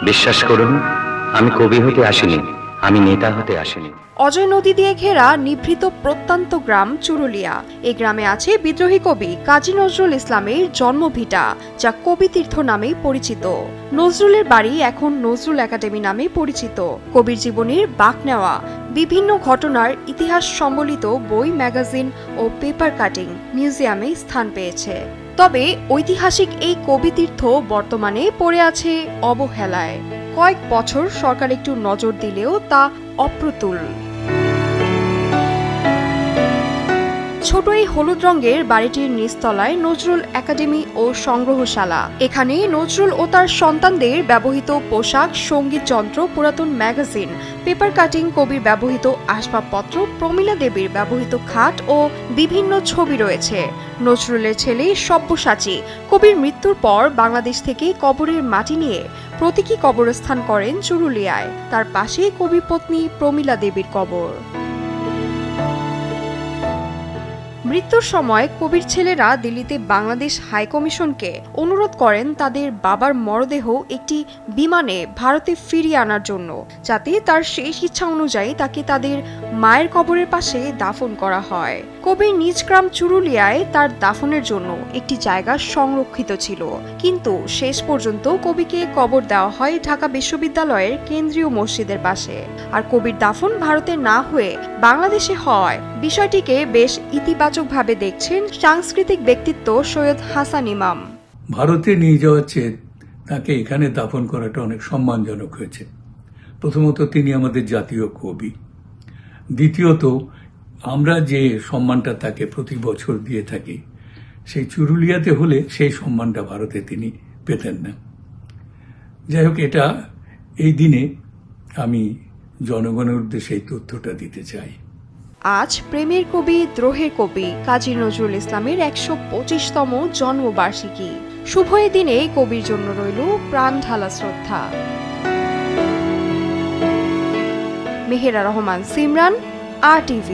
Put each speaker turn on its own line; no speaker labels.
বিশ্বাস করুন, আমি কবি হতে আসিনি, আমি নেতা হতে আসিনি।
অজয় নদী দিয়ে ঘেরা নিভৃত প্রত্যন্ত গ্রাম চুরুলিয়া। এই গ্রামে আছে বিদ্রোহী কবি কাজী নজরুল ইসলামের জন্মভিটা, যা কবিতীর্থ নামেই পরিচিত। নজরুলের বাড়ি এখন নজরুল একাডেমি নামে পরিচিত। কবির জীবনের বাঁক নেওয়া বিভিন্ন ঘটনার ইতিহাস সম্বলিত বই, ম্যাগাজিন ও পেপার কাটিং মিউজিয়ামে স্থান পেয়েছে। তবে ঐতিহাসিক এই কবিতীর্থ বর্তমানে পড়ে আছে অবহেলায়। কয়েক বছর সরকার একটু নজর দিলেও তা অপ্রতুল। ছোট এই হলুদ রঙের বাড়িটির নিচতলায় নজরুল একাডেমি ও সংগ্রহশালা। এখানে নজরুল ও তার সন্তানদের ব্যবহৃত পোশাক, সঙ্গীত যন্ত্র, পুরাতন ম্যাগাজিন, পেপার কাটিং, কবির ব্যবহৃত আসবাবপত্র, প্রমীলা দেবীর ব্যবহৃত খাট ও বিভিন্ন ছবি রয়েছে। নজরুলের ছেলে সব্যসাচী কবির মৃত্যুর পর বাংলাদেশ থেকে কবরের মাটি নিয়ে প্রতীকী কবরস্থান করেন চুরুলিয়ায়। তার পাশে কবির পত্নী প্রমীলা দেবীর কবর। মৃত্যুর সময় কবির ছেলেরা দিল্লিতে বাংলাদেশ হাইকমিশনকে অনুরোধ করেন তাদের বাবার মরদেহ একটি বিমানে ভারতে ফিরিয়ে আনার জন্য, যাতে তার শেষ ইচ্ছা অনুযায়ী তাকে তাদের মায়ের কবরের পাশে দাফন করা হয়। কবির নিজ গ্রাম চুরুলিয়ায় তার দাফনের জন্য একটি জায়গা সংরক্ষিত ছিল, কিন্তু শেষ পর্যন্ত কবিকে কবর দেওয়া হয় ঢাকা বিশ্ববিদ্যালয়ের কেন্দ্রীয় মসজিদের পাশে। আর কবির দাফন ভারতে না হয়ে বাংলাদেশে হয় বিষয়টিকে বেশ ইতিবাচকভাবে দেখছেন সাংস্কৃতিক ব্যক্তিত্ব সৈয়দ হাসান ইমাম।
ভারতে নিয়ে যাওয়ার চেয়ে তাকে এখানে দাফন করাটা অনেক সম্মানজনক হয়েছে। প্রথমত, তিনি আমাদের জাতীয় কবি। দ্বিতীয়ত, আমরা যে সম্মানটা তাকে প্রতি বছর দিয়ে থাকি, সেই চুরুলিয়াতে হলে সেই সম্মানটা ভারতে তিনি পেতেন না। যাই হোক, এটা এই দিনে আমি জনগণের উদ্দেশ্যে এই তথ্যটা দিতে চাই।
আজ প্রেমের কবি, দ্রোহের কবি কাজী নজরুল ইসলামের ১২৫তম জন্মবার্ষিকী। শুভ এই দিনে কবির জন্য রইল প্রাণ ঢালা শ্রদ্ধা। মেহেরা রহমান, সিমরান, RTV।